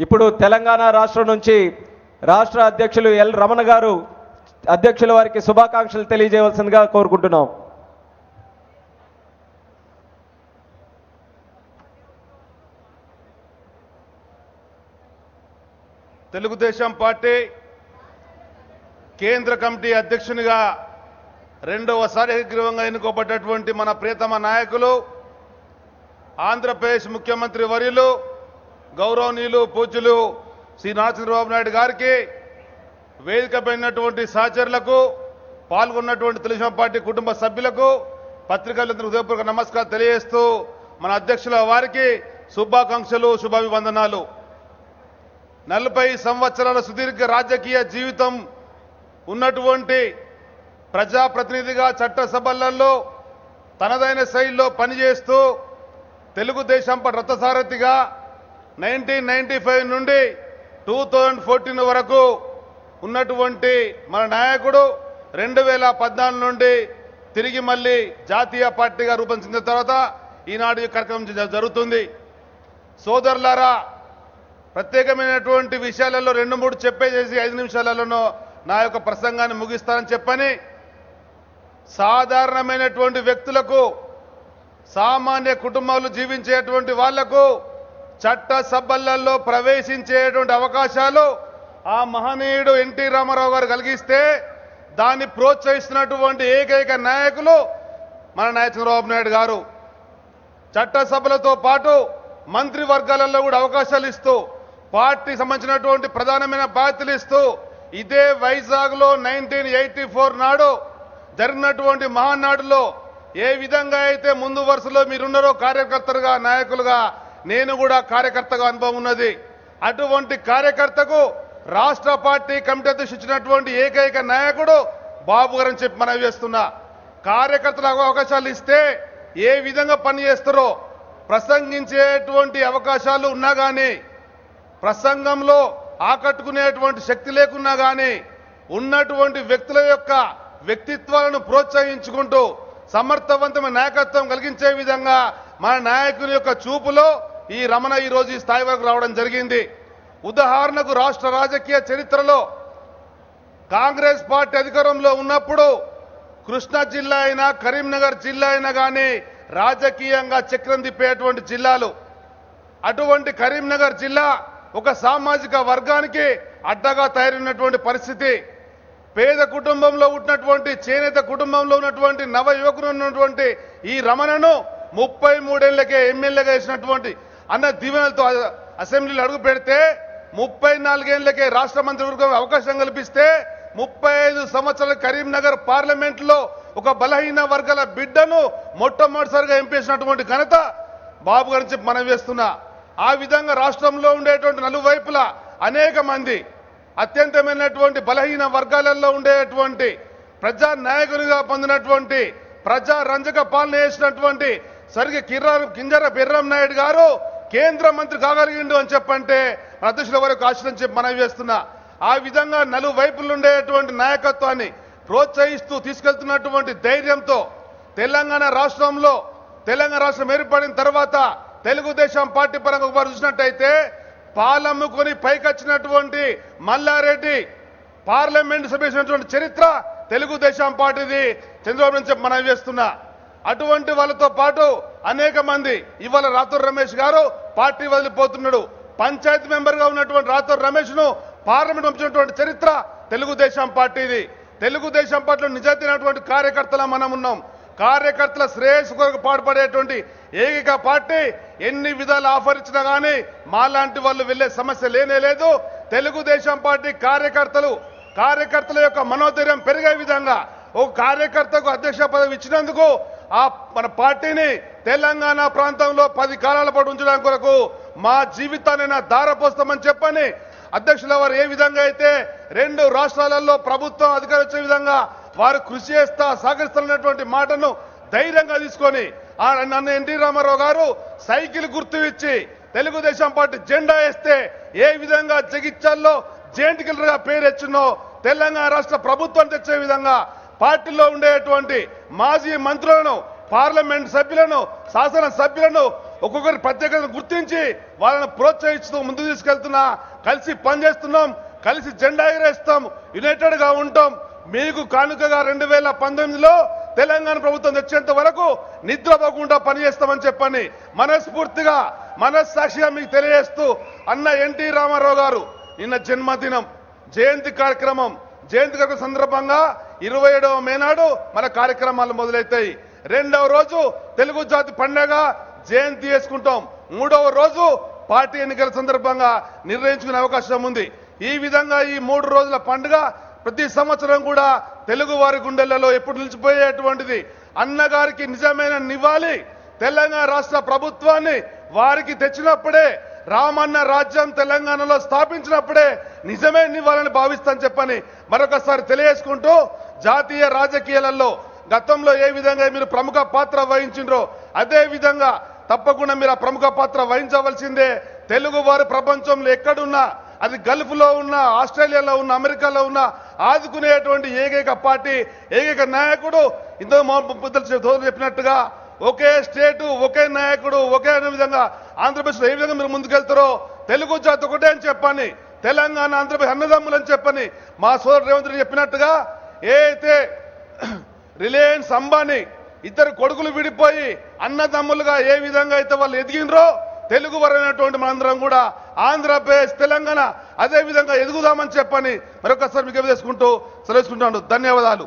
ఇప్పుడు తెలంగాణ రాష్ట్రం నుంచి రాష్ట్ర అధ్యక్షులు ఎల్ రమణ గారు అధ్యక్షుల వారికి శుభాకాంక్షలు తెలియజేయవలసిందిగా కోరుకుంటున్నాం. తెలుగుదేశం పార్టీ కేంద్ర కమిటీ అధ్యక్షునిగా రెండవసారి ఏకగ్రీవంగా ఎన్నుకోబడ్డటువంటి మన ప్రియతమ నాయకులు ఆంధ్రప్రదేశ్ ముఖ్యమంత్రి వర్యులు గౌరవనీయులు పూజ్యులు శ్రీ నారా చంద్రబాబు నాయుడు గారికి వేదికపైనటువంటి సహచరులకు పాల్గొన్నటువంటి తెలుగుదేశం పార్టీ కుటుంబ సభ్యులకు పత్రికలందరూ హృదయపూర్వక నమస్కారం తెలియజేస్తూ మన అధ్యక్షుల వారికి శుభాకాంక్షలు శుభాభివందనాలు. 40 సంవత్సరాల సుదీర్ఘ రాజకీయ జీవితం ఉన్నటువంటి ప్రజాప్రతినిధిగా చట్టసభలలో తనదైన శైలిలో పనిచేస్తూ తెలుగుదేశం రథసారథిగా 1995 నుండి 2014 వరకు ఉన్నటువంటి మన నాయకుడు 2014 నుండి తిరిగి మళ్ళీ జాతీయ పార్టీగా రూపొందించిన తర్వాత ఈనాడు ఈ కార్యక్రమం జరుగుతుంది. సోదరులారా, ప్రత్యేకమైనటువంటి విషయాలలో 2-3 చెప్పేసి 5 నిమిషాలలో నా యొక్క ప్రసంగాన్ని ముగిస్తానని చెప్పని, సాధారణమైనటువంటి వ్యక్తులకు, సామాన్య కుటుంబాలు జీవించేటువంటి వాళ్లకు చట్ట సభలలో ప్రవేశించేటువంటి అవకాశాలు ఆ మహనీయుడు ఎన్టీ రామారావు గారు కలిగిస్తే దాన్ని ప్రోత్సహిస్తున్నటువంటి ఏకైక నాయకులు మన నాయకుడు చంద్రబాబు నాయుడు గారు. చట్టసభలతో పాటు మంత్రివర్గాలలో కూడా అవకాశాలు ఇస్తూ పార్టీ సంబంధించినటువంటి ప్రధానమైన బాధ్యతలు ఇస్తూ ఇదే వైజాగ్లో 1984 నాడు జరిగినటువంటి మహానాడులో ఏ విధంగా అయితే ముందు వరుసలో మీరున్నారో కార్యకర్తలుగా, నాయకులుగా, నేను కూడా కార్యకర్తగా అనుభవం ఉన్నది. అటువంటి కార్యకర్తకు రాష్ట్ర పార్టీ కమిటీ అధ్యక్షుడు ఇచ్చినటువంటి ఏకైక నాయకుడు బాబు గారని చెప్పి మనం వేస్తున్నా. కార్యకర్తలకు అవకాశాలు ఇస్తే ఏ విధంగా పనిచేస్తారో ప్రసంగించేటువంటి అవకాశాలు ఉన్నా కానీ, ప్రసంగంలో ఆకట్టుకునేటువంటి శక్తి లేకున్నా కానీ, ఉన్నటువంటి వ్యక్తుల యొక్క వ్యక్తిత్వాలను ప్రోత్సహించుకుంటూ సమర్థవంతమైన నాయకత్వం కలిగించే విధంగా మన నాయకుని యొక్క చూపులో ఈ రమణ ఈరోజు ఈ స్థాయి వరకు రావడం జరిగింది. ఉదాహరణకు రాష్ట్ర రాజకీయ చరిత్రలో కాంగ్రెస్ పార్టీ అధికారంలో ఉన్నప్పుడు కృష్ణా జిల్లా అయినా, కరీంనగర్ జిల్లా అయినా కానీ రాజకీయంగా చక్రం తిప్పేటువంటి జిల్లాలు. అటువంటి కరీంనగర్ జిల్లా ఒక సామాజిక వర్గానికి అడ్డగా తయారైనటువంటి పరిస్థితి. పేద కుటుంబంలో ఉన్నటువంటి, చేనేత కుటుంబంలో ఉన్నటువంటి నవ యువకులు ఉన్నటువంటి ఈ రమణను 33 ఏళ్లకే ఎమ్మెల్యేగా వేసినటువంటి అన్న దీవెనలతో అసెంబ్లీలో అడుగు పెడితే 34 ఏళ్లకే రాష్ట్ర మంత్రివర్గం అవకాశం కల్పిస్తే 35 సంవత్సరాల కరీంనగర్ పార్లమెంట్లో ఒక బలహీన వర్గాల బిడ్డను మొట్టమొదటిసారిగా ఎంపేసినటువంటి ఘనత బాబు గారిని చెప్పి మనం వేస్తున్నా. ఆ విధంగా రాష్ట్రంలో ఉండేటువంటి నలువైపులా అనేక మంది అత్యంతమైనటువంటి బలహీన వర్గాలలో ఉండేటువంటి ప్రజా నాయకునిగా పొందినటువంటి ప్రజా రంజక పాలన చేసినటువంటి సరిగ్గా కింజర బిర్రం నాయుడు గారు కేంద్ర మంత్రి కాగలిగిండు అని చెప్పంటే అధ్యక్షుల వరకు ఆశలని చెప్పి మనం వేస్తున్నా. ఆ విధంగా నలువైపులు ఉండేటువంటి నాయకత్వాన్ని ప్రోత్సహిస్తూ తీసుకెళ్తున్నటువంటి ధైర్యంతో తెలంగాణ రాష్ట్రం ఏర్పడిన తర్వాత తెలుగుదేశం పార్టీ పరంగా వారు చూసినట్టయితే పాలమ్ముకొని పైకొచ్చినటువంటి మల్లారెడ్డి పార్లమెంట్ సభ్యుడు చరిత్ర తెలుగుదేశం పార్టీది చంద్రబాబు నుంచి మనం వేస్తున్నా. అటువంటి వాళ్ళతో పాటు అనేక మంది ఇవాళ రాథోర్ రమేష్ గారు పార్టీ వదిలిపోతున్నాడు. పంచాయతీ మెంబర్గా ఉన్నటువంటి రాథోర్ రమేష్ ను పార్లమెంట్ పంపించినటువంటి చరిత్ర తెలుగుదేశం పార్టీది. తెలుగుదేశం పార్టీలో నిజాయితీనటువంటి కార్యకర్తల మనం ఉన్నాం. కార్యకర్తల శ్రేయస్సు కొరకు పాటుపడేటువంటి ఏకైక పార్టీ. ఎన్ని విధాల ఆఫర్ ఇచ్చినా కానీ మాలాంటి వాళ్ళు వెళ్లే సమస్య లేనే లేదు. తెలుగుదేశం పార్టీ కార్యకర్తల యొక్క మనోధైర్యం పెరిగే విధంగా ఒక కార్యకర్తకు అధ్యక్ష పదవి ఇచ్చినందుకు మన పార్టీని తెలంగాణ ప్రాంతంలో 10 కాలాల పాటు ఉంచడానికి కొరకు మా జీవితాన్ని దారపోస్తామని చెప్పని అధ్యక్షుల వారు ఏ విధంగా అయితే 2 రాష్ట్రాలలో ప్రభుత్వం అధికారం వచ్చే విధంగా వారు కృషి చేస్తా సహకరిస్తున్నటువంటి మాటను ధైర్యంగా తీసుకొని నన్ను ఎన్టీ రామారావు గారు సైకిల్ గుర్తు ఇచ్చి తెలుగుదేశం పార్టీ జెండా వేస్తే ఏ విధంగా జగిత్యాల్లో జెయింట్ కిల్లర్ గా పేరు తెచ్చినో తెలంగాణ రాష్ట్ర ప్రభుత్వం తెచ్చే విధంగా పార్టీలో ఉండేటువంటి మాజీ మంత్రులను, పార్లమెంట్ సభ్యులను, శాసన సభ్యులను ఒక్కొక్కరి ప్రత్యేకతను గుర్తించి వాళ్ళని ప్రోత్సహిస్తూ ముందుకు తీసుకెళ్తున్నా. కలిసి పనిచేస్తున్నాం, కలిసి జెండా ఎగరేస్తాం, యునైటెడ్ గా ఉంటాం. మీకు కానుకగా 2019లో తెలంగాణ ప్రభుత్వం తెచ్చేంత వరకు నిద్రపోకుండా పనిచేస్తామని చెప్పని మనస్ఫూర్తిగా మనస్సాక్షిగా మీకు తెలియజేస్తూ, అన్న ఎన్టీ రామారావు గారు నిన్న జన్మదినం జయంతి కార్యక్రమం సందర్భంగా 27వ మే నాడు మన కార్యక్రమాలు మొదలవుతాయి. 2వ రోజు తెలుగు జాతి పండుగ జయంతి చేసుకుంటాం. 3వ రోజు పార్టీ ఎన్నికల సందర్భంగా నిర్ణయించుకునే అవకాశం ఉంది. ఈ విధంగా ఈ 3 రోజుల పండుగ ప్రతి సంవత్సరం కూడా తెలుగు వారి గుండెలలో ఎప్పుడు నిలిచిపోయేటువంటిది. అన్నగారికి నిజమైన నివాళి తెలంగాణ రాష్ట్ర ప్రభుత్వాన్ని వారికి తెచ్చినప్పుడే, రామన్న రాజ్యం తెలంగాణలో స్థాపించినప్పుడే నిజమే నివాళని భావిస్తాను చెప్పని మరొకసారి తెలియజేసుకుంటూ, జాతీయ రాజకీయాలలో గతంలో ఏ విధంగా మీరు ప్రముఖ పాత్ర వహించిండ్రో అదే విధంగా తప్పకుండా మీరు ఆ ప్రముఖ పాత్ర వహించవలసిందే. తెలుగు వారు ప్రపంచంలో ఎక్కడున్నా, అది గల్ఫ్ లో ఉన్న, ఆస్ట్రేలియాలో ఉన్న, అమెరికాలో ఉన్న ఆదుకునేటువంటి ఏకైక పార్టీ, ఏకైక నాయకుడు. ఇంతకు పెద్దలు చెప్పినట్టుగా ఒకే స్టేటు, ఒకే నాయకుడు, ఒకే అనే విధంగా ఆంధ్రప్రదేశ్లో ఏ విధంగా మీరు ముందుకెళ్తారో తెలుగు జాతి ఒకటే అని చెప్పని, తెలంగాణ ఆంధ్రప్రదేశ్ అన్నదమ్ములని చెప్పని మా సోదరుడు రేవంత్ రెడ్డి చెప్పినట్టుగా, ఏ అయితే రిలయన్స్ అంబానీ ఇద్దరు కొడుకులు విడిపోయి అన్నదమ్ములుగా ఏ విధంగా అయితే వాళ్ళు ఎదిగినరో, తెలుగు వరైనటువంటి మనందరం కూడా ఆంధ్రప్రదేశ్, తెలంగాణ అదే విధంగా ఎదుగుదామని చెప్పని మరొకసారి మీకు తెలియజేసుకుంటూ సెలవుకుంటాను. ధన్యవాదాలు.